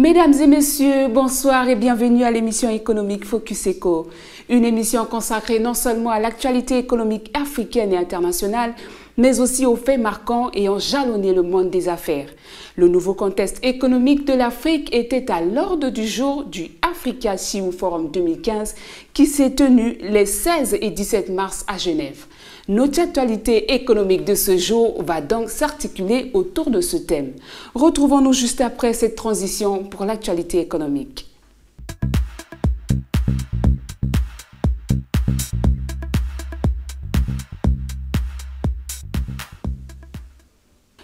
Mesdames et messieurs, bonsoir et bienvenue à l'émission économique Focus Eco. Une émission consacrée non seulement à l'actualité économique africaine et internationale, mais aussi aux faits marquants ayant jalonné le monde des affaires. Le nouveau contexte économique de l'Afrique était à l'ordre du jour du Africa CEO Forum 2015 qui s'est tenu les 16 et 17 mars à Genève. Notre actualité économique de ce jour va donc s'articuler autour de ce thème. Retrouvons-nous juste après cette transition pour l'actualité économique.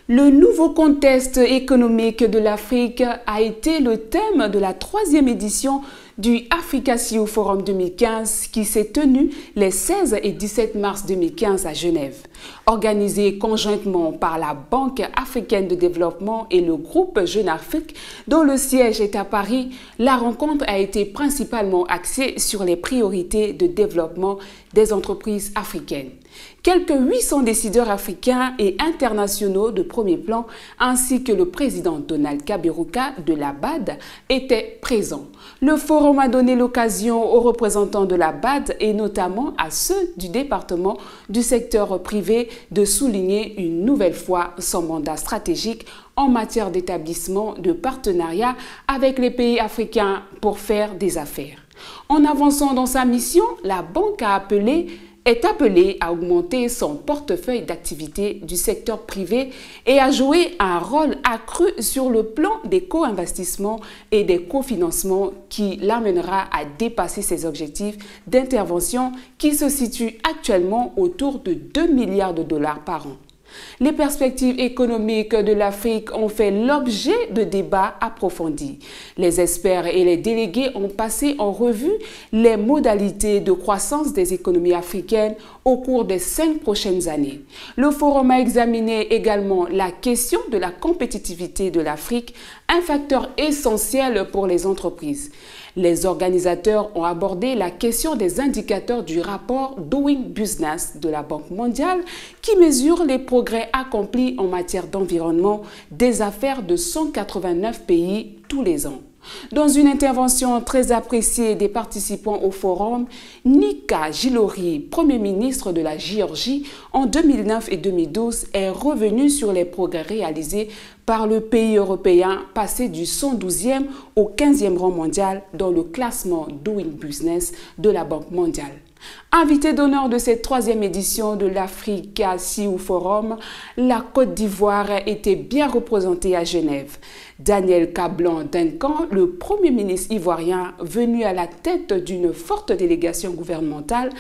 Le nouveau contexte économique de l'Afrique a été le thème de la 3e édition du Africa CEO Forum 2015 qui s'est tenu les 16 et 17 mars 2015 à Genève. Organisé conjointement par la Banque africaine de développement et le groupe Jeune Afrique, dont le siège est à Paris, la rencontre a été principalement axée sur les priorités de développement des entreprises africaines. Quelques 800 décideurs africains et internationaux de premier plan, ainsi que le président Donald Kaberuka de la BAD, étaient présents. Le forum a donné l'occasion aux représentants de la BAD et notamment à ceux du département du secteur privé de souligner une nouvelle fois son mandat stratégique en matière d'établissement de partenariats avec les pays africains pour faire des affaires. En avançant dans sa mission, la banque est appelée à augmenter son portefeuille d'activités du secteur privé et à jouer un rôle accru sur le plan des co-investissements et des cofinancements qui l'amènera à dépasser ses objectifs d'intervention qui se situent actuellement autour de 2 milliards de dollars par an. Les perspectives économiques de l'Afrique ont fait l'objet de débats approfondis. Les experts et les délégués ont passé en revue les modalités de croissance des économies africaines au cours des 5 prochaines années. Le forum a examiné également la question de la compétitivité de l'Afrique, un facteur essentiel pour les entreprises. Les organisateurs ont abordé la question des indicateurs du rapport Doing Business de la Banque mondiale qui mesure les progrès accomplis en matière d'environnement des affaires de 189 pays tous les ans. Dans une intervention très appréciée des participants au forum, Nika Gilori, Premier ministre de la Géorgie en 2009 et 2012, est revenu sur les progrès réalisés par le pays européen passé du 112e au 15e rang mondial dans le classement Doing Business de la Banque mondiale. Invité d'honneur de cette 3e édition de l'Africa CEO Forum, la Côte d'Ivoire était bien représentée à Genève. Daniel Kablan-Duncan, le Premier ministre ivoirien venu à la tête d'une forte délégation gouvernementale,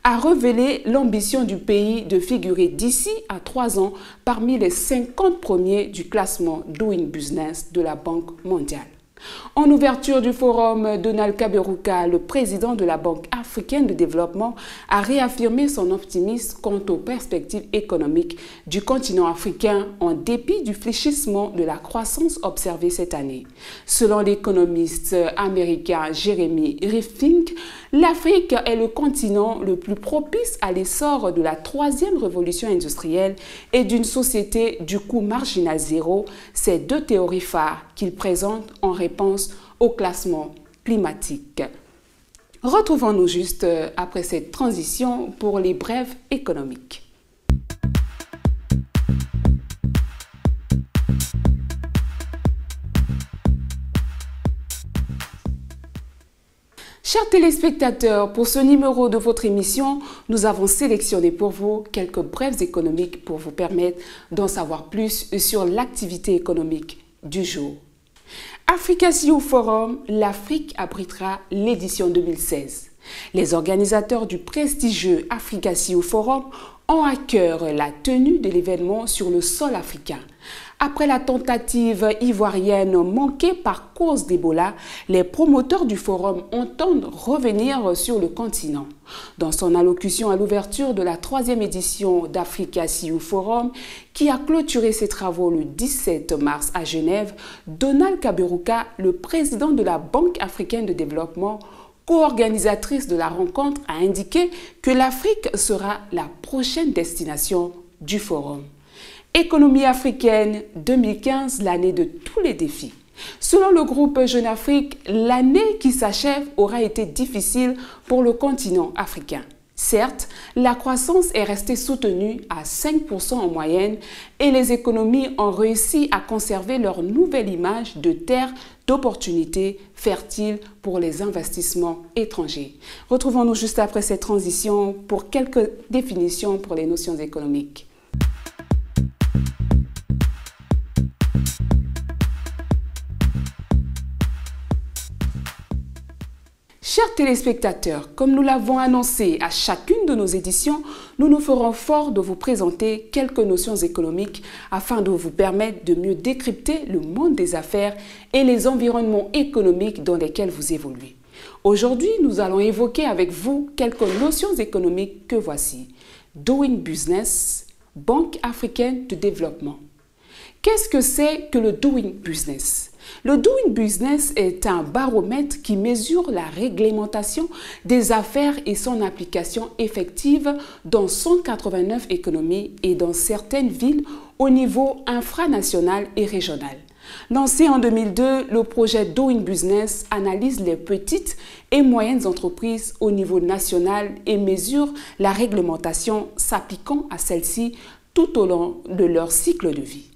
a révélé l'ambition du pays de figurer d'ici à 3 ans parmi les 50 premiers du classement Doing Business de la Banque mondiale. En ouverture du forum, Donald Kaberuka, le président de la Banque africaine de développement, a réaffirmé son optimisme quant aux perspectives économiques du continent africain en dépit du fléchissement de la croissance observée cette année. Selon l'économiste américain Jeremy Rifkin, l'Afrique est le continent le plus propice à l'essor de la 3e révolution industrielle et d'une société du coût marginal zéro, ces 2 théories phares qu'il présente en réponse au classement climatique. Retrouvons-nous juste après cette transition pour les brèves économiques. Chers téléspectateurs, pour ce numéro de votre émission, nous avons sélectionné pour vous quelques brèves économiques pour vous permettre d'en savoir plus sur l'activité économique du jour. Africa CEO Forum, l'Afrique abritera l'édition 2016. Les organisateurs du prestigieux Africa CEO Forum ont à cœur la tenue de l'événement sur le sol africain. Après la tentative ivoirienne manquée par cause d'Ebola, les promoteurs du forum entendent revenir sur le continent. Dans son allocution à l'ouverture de la 3e édition d'Africa CEO Forum, qui a clôturé ses travaux le 17 mars à Genève, Donald Kaberuka, le président de la Banque africaine de développement, co-organisatrice de la rencontre, a indiqué que l'Afrique sera la prochaine destination du forum. Économie africaine 2015, l'année de tous les défis. Selon le groupe Jeune Afrique, l'année qui s'achève aura été difficile pour le continent africain. Certes, la croissance est restée soutenue à 5% en moyenne et les économies ont réussi à conserver leur nouvelle image de terre d'opportunités fertiles pour les investissements étrangers. Retrouvons-nous juste après cette transition pour quelques définitions pour les notions économiques. Chers téléspectateurs, comme nous l'avons annoncé à chacune de nos éditions, nous nous ferons fort de vous présenter quelques notions économiques afin de vous permettre de mieux décrypter le monde des affaires et les environnements économiques dans lesquels vous évoluez. Aujourd'hui, nous allons évoquer avec vous quelques notions économiques que voici. Doing Business, Banque africaine de développement. Qu'est-ce que c'est que le Doing Business ? Le Doing Business est un baromètre qui mesure la réglementation des affaires et son application effective dans 189 économies et dans certaines villes au niveau infranational et régional. Lancé en 2002, le projet Doing Business analyse les petites et moyennes entreprises au niveau national et mesure la réglementation s'appliquant à celles-ci tout au long de leur cycle de vie.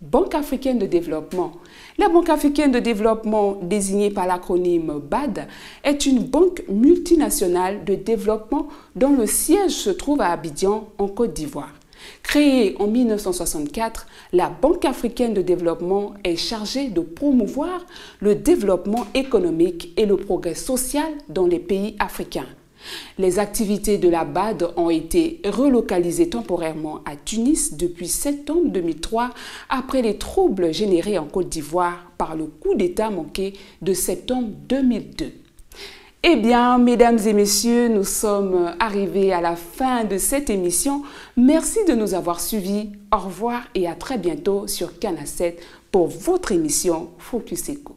Banque africaine de développement. La Banque africaine de développement, désignée par l'acronyme BAD, est une banque multinationale de développement dont le siège se trouve à Abidjan, en Côte d'Ivoire. Créée en 1964, la Banque africaine de développement est chargée de promouvoir le développement économique et le progrès social dans les pays africains. Les activités de la BAD ont été relocalisées temporairement à Tunis depuis septembre 2003 après les troubles générés en Côte d'Ivoire par le coup d'État manqué de septembre 2002. Eh bien, mesdames et messieurs, nous sommes arrivés à la fin de cette émission. Merci de nous avoir suivis. Au revoir et à très bientôt sur Canal 7 pour votre émission Focus Eco.